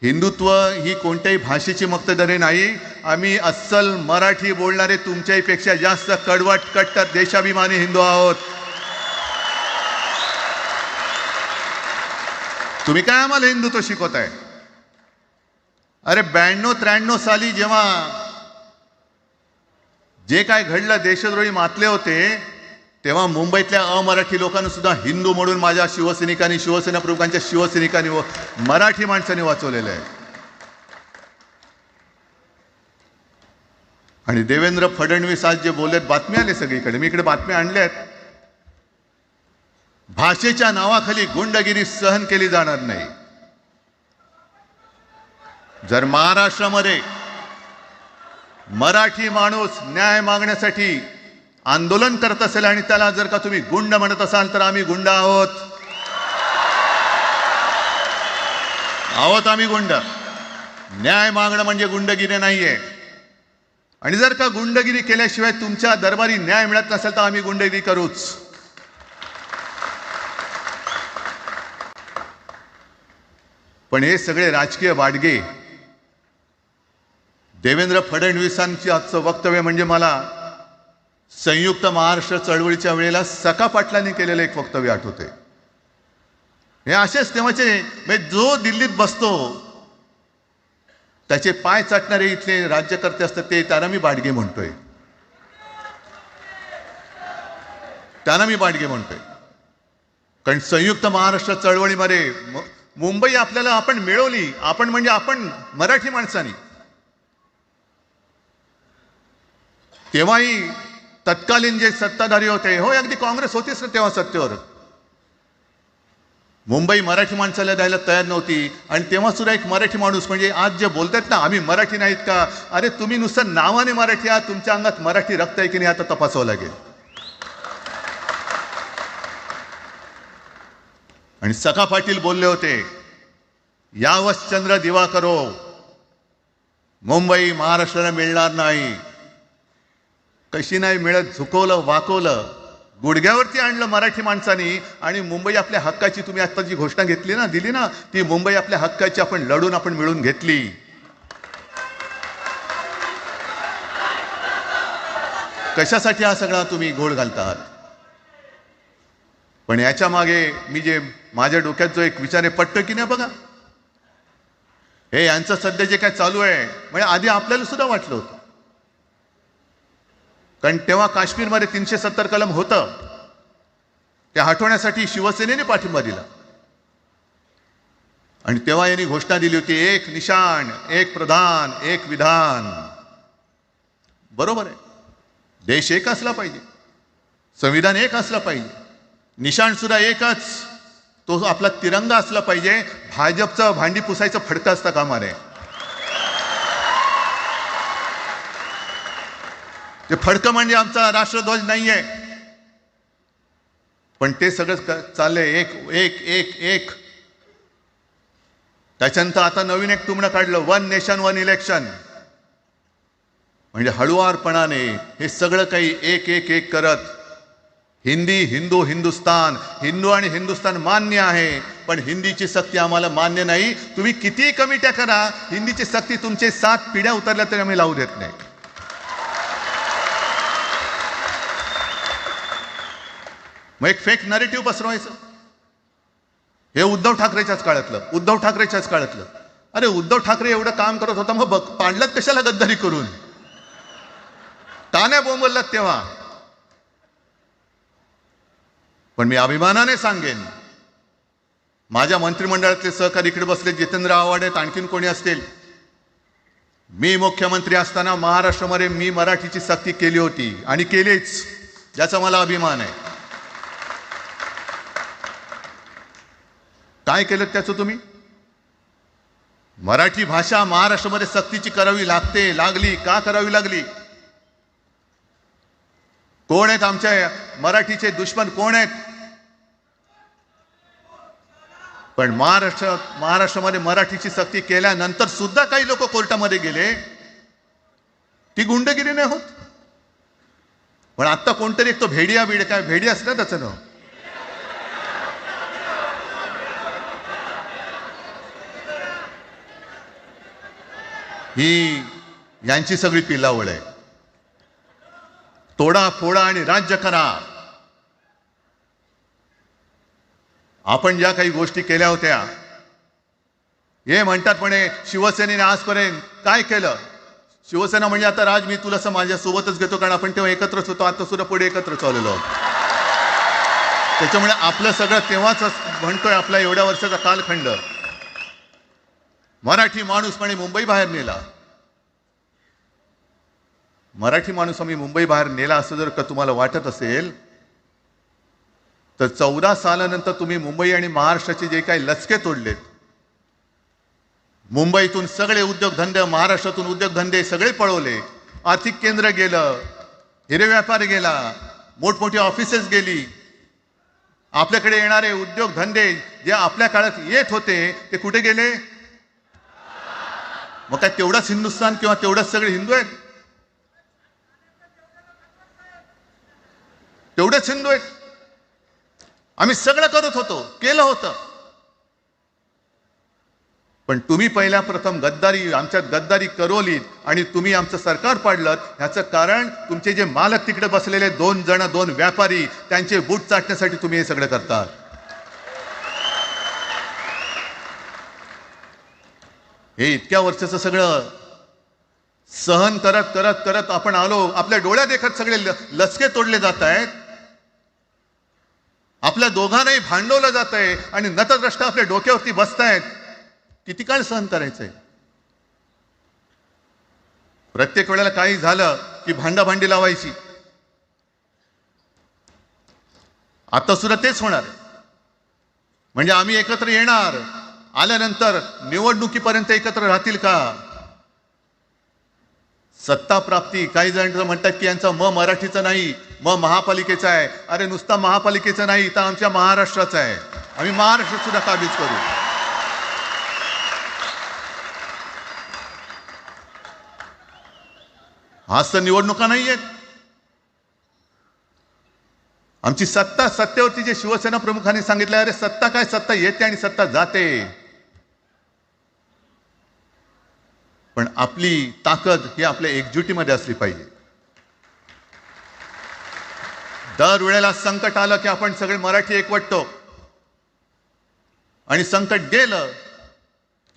हिंदुत्व ही कोणत्याही भाषेची मक्तेदारी नाही. आम्ही अस्सल मराठी बोलणारे तुमच्याही पेक्षा जास्त कडवट, कट्टर, देशाभिमानी हिंदू आहोत. तुम्ही काय आम्हाला हिंदुत्व शिकवताय? अरे 92-93 साली जेव्हा जे काय घडलं, देशद्रोही मातले होते, तेव्हा मुंबईतल्या अमराठी लोकांना सुद्धा हिंदू म्हणून माझ्या शिवसैनिकांनी, शिवसेना प्रमुखांच्या शिवसैनिकांनी व मराठी माणसांनी वाचवलेलं आहे. आणि देवेंद्र फडणवीस आज जे बोललेत, बातमी आले सगळीकडे, मी इकडे बातम्या आणल्यात. भाषेच्या नावाखाली गुंडगिरी सहन केली जाणार नाही. जर महाराष्ट्रामध्ये मराठी माणूस न्याय मागण्यासाठी आंदोलन करत असेल आणि त्याला जर का तुम्ही गुंड म्हणत असाल तर आम्ही गुंड आहोत. आम्ही गुंड. न्याय मागणं म्हणजे गुंडगिरी नाहीये. आणि जर का गुंडगिरी केल्याशिवाय तुमच्या दरबारी न्याय मिळत नसेल तर आम्ही गुंडगिरी करूच. पण हे सगळे राजकीय वाडगे, देवेंद्र फडणवीसांची आजचं वक्तव्य म्हणजे मला संयुक्त महाराष्ट्र चळवळीच्या वेळेला सखा पाटलांनी केलेलं एक वक्तव्य आठवते. हे असेच तेव्हाचे, म्हणजे जो दिल्लीत बसतो त्याचे पाय चाटणारे इथले राज्यकर्ते असतात, त्यांना मी बाडगे म्हणतोय. कारण संयुक्त महाराष्ट्र चळवळीमध्ये मुंबई आपल्याला आपण मिळवली. आपण म्हणजे आपण मराठी माणसांनी. तेव्हाही तत्कालीन जे सत्ताधारी होते, हो अगदी काँग्रेस होतीच ना तेव्हा सत्तेवर, मुंबई मराठी माणसाला द्यायला तयार नव्हती. आणि तेव्हा सुद्धा एक मराठी माणूस, म्हणजे आज जे बोलतात ना आम्ही मराठी नाहीत का, अरे तुम्ही नुसतं नावाने मराठी आहात, तुमच्या अंगात मराठी रक्त आहे की नाही आता तपासावं लागेल. आणि सखा पाटील बोलले होते, यावश चंद्र दिवाकरो, मुंबई महाराष्ट्राला मिळणार नाही. कशी नाही मिळत? झुकवलं, वाकवलं, गुडघ्यावरती आणलं मराठी माणसानी. आणि मुंबई आपल्या हक्काची, तुम्ही आता जी घोषणा घेतली ना, दिली ना, ती मुंबई आपल्या हक्काची आपण लढून आपण मिळून घेतली. कशासाठी हा सगळा तुम्ही घोळ घालतात? पण याच्या मागे मी जे माझ्या डोक्यात जो एक विचार आहे, पटतो की नाही बघा. हे यांचं सध्या जे काय चालू आहे, म्हणजे आधी आपल्याला सुद्धा वाटलं होतं. कारण तेव्हा काश्मीरमध्ये 370 कलम होतं, ते हटवण्यासाठी शिवसेनेने पाठिंबा दिला. आणि तेव्हा यांनी घोषणा दिली होती, एक निशाण, एक प्रधान, एक विधान. बरोबर आहे, देश एक असला पाहिजे, संविधान एक असलं पाहिजे, निशाण सुद्धा एकच, तो आपला तिरंगा असला पाहिजे. भाजपचं भांडी पुसायचं फडकं असतं कामा नये. ते फडकं म्हणजे आमचा राष्ट्रध्वज नाहीये. पण ते सगळं चाललंय एक एक एक एक. त्याच्यानंतर आता नवीन एक टुमणं काढलं, 1 नेशन 1 इलेक्शन. म्हणजे हळुवारपणाने हे सगळं काही एक एक एक करत, हिंदी, हिंदू, हिंदुस्तान, हिंदू आणि हिंदुस्तान मान्य आहे, पण हिंदीची सक्ती आम्हाला मान्य नाही. तुम्ही कितीही कमिट्या करा, हिंदीची सक्ती तुमचे 7 पिढ्या उतरल्या तरी आम्ही लावू देत नाही. मग एक फेक नरेटिव्ह पसरवायचं. हे उद्धव ठाकरेच्याच काळातलं. अरे उद्धव ठाकरे एवढं काम करत होता, मग पाडलात कशाला गद्दारी करून? का नाही बोंबललात तेव्हा? पण मी अभिमानाने सांगेन, माझ्या मंत्रिमंडळातले सहकारी इकडे बसले, जितेंद्र आव्हाड आहेत, आणखीन कोणी असतील, मी मुख्यमंत्री असताना महाराष्ट्रामध्ये मी मराठीची सक्ती केली होती आणि केलीच, ज्याचा मला अभिमान आहे. काय केलं त्याचं तुम्ही? मराठी भाषा महाराष्ट्रामध्ये सक्तीची करावी लागली. का करावी लागली? कोण आहेत आमच्या मराठीचे दुश्मन? कोण आहेत? पण महाराष्ट्रामध्ये मराठीची सक्ती केल्यानंतर सुद्धा काही लोक कोर्टामध्ये गेले. ती गुंडगिरी नाही होत. पण आता कोणतरी एक तो भेडिया असतं ना त्याचं नाव, ही यांची सगळी पिलावळ आहे. तोडा फोडा आणि राज्य करा. आपण ज्या काही गोष्टी केल्या होत्या, हे म्हणतात म्हणे शिवसेनेने आजपर्यंत काय केलं? शिवसेना म्हणजे आता राज मी तुला माझ्या सोबतच घेतो, कारण आपण तेव्हा एकत्रच होतो, आता सुद्धा पुढे एकत्र चाललेलो आहोत. त्याच्यामुळे आपलं सगळं तेव्हाच म्हणतोय, आपला एवढ्या वर्षाचा कालखंड. मराठी माणूस म्हणे मुंबई बाहेर नेला. मराठी माणूस आम्ही मुंबई बाहेर नेला असं जर का तुम्हाला वाटत असेल, तर 14 सालानंतर तुम्ही मुंबई आणि महाराष्ट्राचे जे काही लचके तोडलेत, मुंबईतून सगळे उद्योगधंदे, महाराष्ट्रातून उद्योगधंदे सगळे पळवले, आर्थिक केंद्र गेलं, हिरे व्यापार गेला, मोठमोठी ऑफिसेस गेली. आपल्याकडे येणारे उद्योगधंदे जे आपल्या काळात येत होते ते कुठे गेले? मग काय तेवढाच हिंदुस्थान किंवा तेवढाच सगळे हिंदू आहेत? तेवढेच हिंदू आहेत. आम्ही सगळं करत होतो, केलं होतं. पण तुम्ही पहिल्या प्रथम आमच्यात गद्दारी करवलीत आणि तुम्ही आमचं सरकार पाडलं. ह्याचं कारण तुमचे जे मालक तिकडे बसलेले 2 व्यापारी, त्यांचे बूट चाटण्यासाठी तुम्ही हे सगळं करतात. हे इतक्या वर्षाचं सगळं सहन करत करत करत आपण आलो. आपल्या डोळ्यात देखत सगळे लचके तोडले जात आहेत. आपल्या दोघांनाही भांडवलं जात आहे आणि नतद्रष्टा आपल्या डोक्यावरती बसतायत. किती काळ सहन करायचंय? प्रत्येक वेळेला काही झालं की भांडाभांडी लावायची. आता सुद्धा तेच होणार. म्हणजे आम्ही एकत्र येणार, आल्यानंतर निवडणुकीपर्यंत एकत्र राहतील का? सत्ता प्राप्ती, काही जण म्हणतात की यांचा मराठीचा नाही, महापालिकेचा आहे. अरे नुसता महापालिकेचा नाही, तर आमच्या महाराष्ट्राचा आहे. आम्ही महाराष्ट्र सुद्धा काबीज करू. आज तर निवडणुका नाही आहेत. आमची सत्तेवरती जे शिवसेना प्रमुखांनी सांगितलं, अरे सत्ता काय, सत्ता येते आणि सत्ता जाते. पण आपली ताकद ही आपल्या एकजुटीमध्ये असली पाहिजे. दर वेळेला संकट आलं की आपण सगळे मराठी एकवटतो आणि संकट गेलं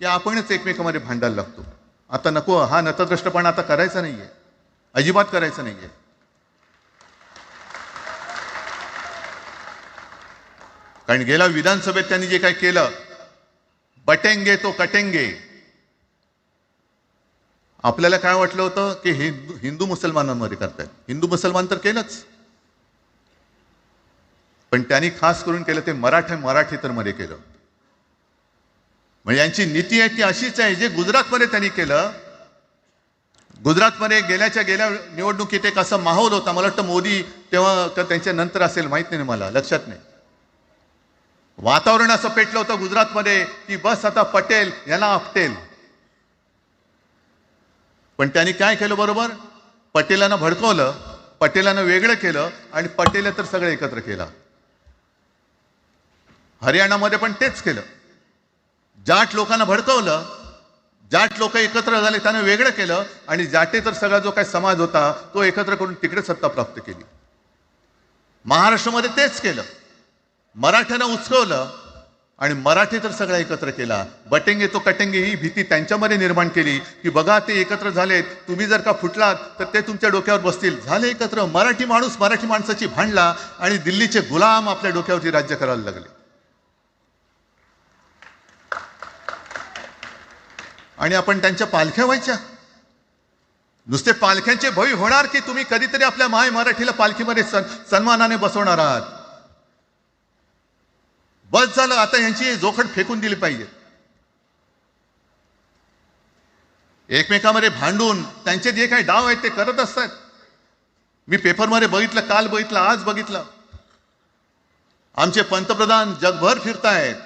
की आपणच एकमेकांमध्ये भांडायला लागतो. आता नको, हा नतद्रष्टपणा आता करायचा नाहीये, अजिबात करायचं नाहीये. कारण गेल्या विधानसभेत त्यांनी जे काही केलं, बटेंगे तो कटेंगे. आपल्याला काय वाटलं होतं की हिंदू मुसलमानांमध्ये करतायत. हिंदू मुसलमान तर केलंच, पण त्यांनी खास करून केलं ते मराठी तर मध्ये केलं. म्हणजे यांची नीती आहे ती अशीच आहे जे गुजरातमध्ये त्यांनी केलं. गुजरातमध्ये गेल्या निवडणुकीत एक असा माहोल होता, मला वाटतं मोदी तेव्हा त्यांच्या नंतर असेल, माहित नाही मला, लक्षात नाही. वातावरण असं पेटलं होतं गुजरातमध्ये की बस आता पटेल यांना आपटेल. पण त्यांनी काय केलं? बरोबर, पटेलांना भडकवलं, पटेलांना वेगळं केलं आणि पटेल तर सगळं एकत्र केलं. हरियाणामध्ये पण तेच केलं. जाट लोकांना भडकवलं, जाट लोक एकत्र झाले, त्यानं वेगळं केलं आणि जाटे तर सगळा जो काही समाज होता तो एकत्र करून तिकडे सत्ता प्राप्त केली. महाराष्ट्रामध्ये तेच केलं. मराठ्यांना उचकवलं आणि मराठी तर सगळा एकत्र केला. बटेंगे तो कटेंगे ही भीती त्यांच्यामध्ये निर्माण केली की बघा ते एकत्र झालेत, तुम्ही जर का फुटलात तर ते तुमच्या डोक्यावर बसतील. झाले एकत्र. मराठी माणूस मराठी माणसाची भांडला आणि दिल्लीचे गुलाम आपल्या डोक्यावरती राज्य करायला लागले. आणि आपण त्यांच्या पालख्या व्हायच्या. नुसते पालख्यांचे भय होणार की तुम्ही कधीतरी आपल्या माय मराठीला पालखीमध्ये सन्मानाने बसवणार आहात. बस झालं, आता यांची जोखड फेकून दिली पाहिजे. एकमेकांमध्ये भांडून त्यांचे जे काही डाव आहेत ते करत असतात. मी पेपरमध्ये बघितलं, काल बघितलं, आज बघितलं. आमचे पंतप्रधान जगभर फिरतायत.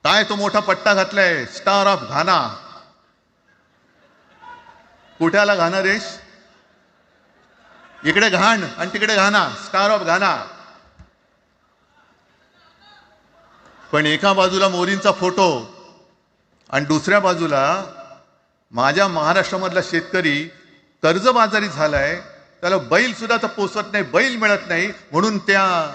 काय तो मोठा पट्टा घातलाय, स्टार ऑफ घाना. कुठे आला घाना देश? इकडे घाण आणि तिकडे घाना, स्टार ऑफ घाना. पण एका बाजूला मोदींचा फोटो आणि दुसऱ्या बाजूला माझ्या महाराष्ट्रामधला शेतकरी कर्जबाजारी झालाय. त्याला बैल सुद्धा तर पोसत नाही, बैल मिळत नाही, म्हणून त्या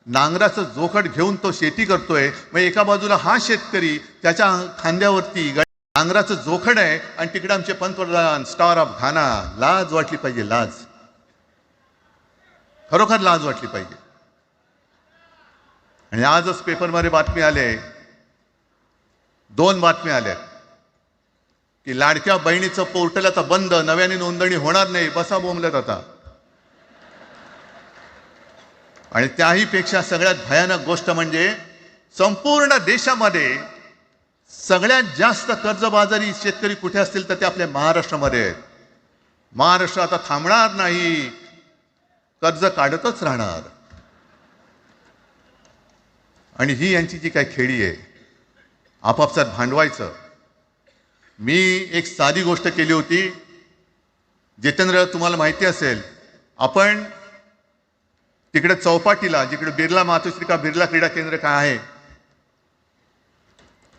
नांगराचं जोखड घेऊन तो शेती करतोय. मग एका बाजूला हा शेतकरी, त्याच्या खांद्यावरती नांगराचं जोखड आहे आणि तिकडे आमचे पंतप्रधान स्टार ऑफ घाना. लाज वाटली पाहिजे, लाज. खरोखर लाज वाटली पाहिजे. आणि आजच पेपरमध्ये बातमी आले, 2 बातम्या आल्या की लाडक्या बहिणीचं पोर्टल आता बंद, नव्याने नोंदणी होणार नाही. बसा बोंबलत आता. आणि त्याही पेक्षा सगळ्यात भयानक गोष्ट म्हणजे संपूर्ण देशामध्ये सगळ्यात जास्त कर्जबाजारी शेतकरी कुठे असतील तर ते आपल्या महाराष्ट्रामध्ये आहेत. महाराष्ट्र आता थांबणार नाही, कर्ज काढतच राहणार. आणि ही यांची जी काही खेळी आहे, आपापसात भांडवायचं. मी एक साधी गोष्ट केली होती. जितेंद्र, तुम्हाला माहिती असेल, आपण तिकडे चौपाटीला, जिकडे बिर्ला मातोश्री बिर्ला क्रीडा केंद्र काय आहे,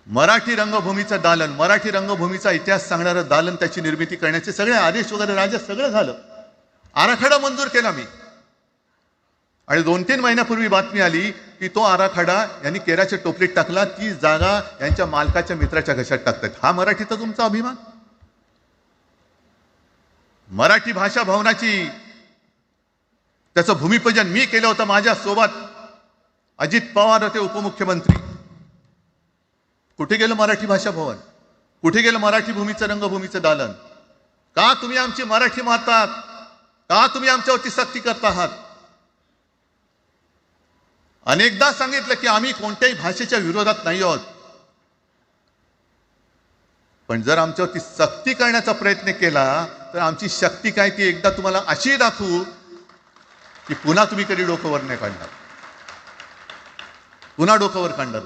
मराठी रंगभूमीचं दालन, मराठी रंगभूमीचा इतिहास सांगणारं दालन, त्याची निर्मिती करण्याचे सगळे आदेश वगैरे राज्यात सगळं झालं. आराखडा मंजूर केला मी. आणि 2-3 महिन्यापूर्वी बातमी आली की तो आराखडा यांनी केराच्या टोपलीत टाकला. ती जागा यांच्या मालकाच्या मित्राच्या घशात टाकतात. हा मराठीचा तुमचा अभिमान? मराठी भाषा भवनाची त्याचं भूमिपूजन मी केलं होतं. माझ्या सोबत अजित पवार होते, उपमुख्यमंत्री. कुठे गेलं मराठी भाषा भवन? कुठे गेलं मराठी भूमीचं रंगभूमीचं दालन? का तुम्ही आमची मराठी मारतात? का तुम्ही आमच्यावरती सक्ती करता आहात? अनेकदा सांगितलं की आम्ही कोणत्याही भाषेच्या विरोधात नाही आहोत, पण जर आमच्यावरती सक्ती करण्याचा प्रयत्न केला तर आमची शक्ती काय ती एकदा तुम्हाला अशी दाखवू की पुन्हा तुम्ही कधी डोकंवर नाही काढणार, पुन्हा डोकंवर काढणार.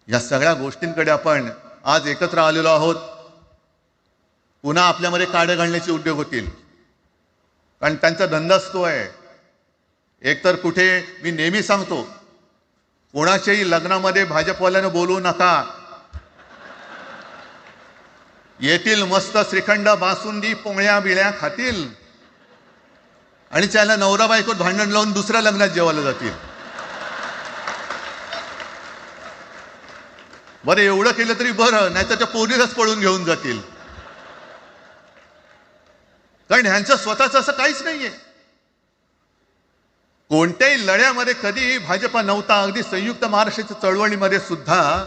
या सगळ्या गोष्टींकडे आपण आज एकत्र आलेलो आहोत. पुन्हा आपल्यामध्ये काड्या घालण्याचे उद्योग होतील, कारण त्यांचा धंदाच तो आहे. एकतर कुठे, मी नेहमी सांगतो, कोणाच्याही लग्नामध्ये भाजपवाल्यानं बोलवू नका. येतील मस्त श्रीखंड, बासुंदी, पोळ्या बिळ्या खातील आणि त्याला नवरा बायकोत भांडण लावून दुसऱ्या लग्नात जेवायला जातील. बरं, एवढं केलं तरी बरं, नाही तर त्या पोरीलाच पळून घेऊन जातील. कारण ह्यांचं स्वतःच असं काहीच नाहीये. कोणत्याही लढ्यामध्ये कधीही भाजपा नव्हता. अगदी संयुक्त महाराष्ट्राच्या चळवळीमध्ये सुद्धा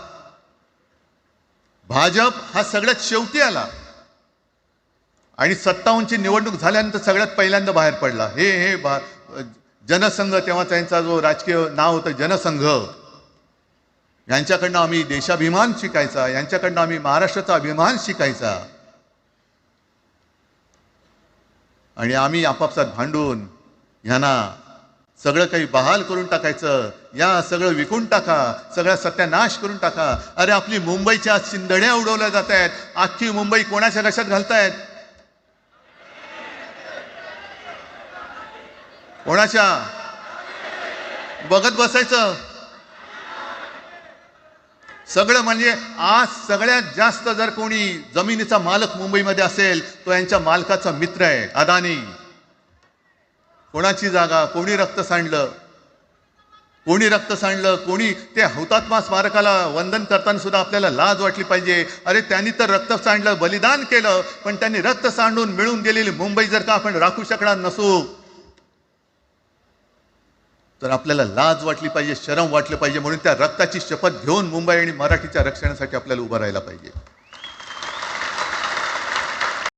भाजप हा सगळ्यात शेवटी आला आणि 57ची निवडणूक झाल्यानंतर सगळ्यात पहिल्यांदा बाहेर पडला. हे जनसंघ, तेव्हा त्यांचा जो राजकीय नाव होतं जनसंघ, यांच्याकडनं आम्ही देशाभिमान शिकायचा, यांच्याकडनं आम्ही महाराष्ट्राचा अभिमान शिकायचा. आणि आम्ही आपापसात भांडून ह्यांना सगळं काही बहाल करून टाकायचं. या सगळं विकून टाका, सगळा सत्यानाश करून टाका. अरे, आपली मुंबईच्या शिंदड्या उडवल्या जात आहेत. अख्खी मुंबई कोणाच्या घशात घालतायत? कोणाच्या? बघत बसायचं? सगळं म्हणजे आज सगळ्यात जास्त जर कोणी जमिनीचा मालक मुंबईमध्ये असेल तो यांच्या मालकाचा मित्र आहे, अदानी. कोणाची जागा, कोणी रक्त सांडलं, कोणी ते हुतात्मा स्मारकाला वंदन करताना सुद्धा आपल्याला लाज वाटली पाहिजे. अरे त्यांनी तर रक्त सांडलं, बलिदान केलं, पण त्यांनी रक्त सांडून मिळून गेलेली मुंबई जर का आपण राखू शकणार नसू तर आपल्याला लाज वाटली पाहिजे, शरम वाटलं पाहिजे. म्हणून त्या रक्ताची शपथ घेऊन मुंबई आणि मराठीच्या रक्षणासाठी आपल्याला उभं राहायला पाहिजे.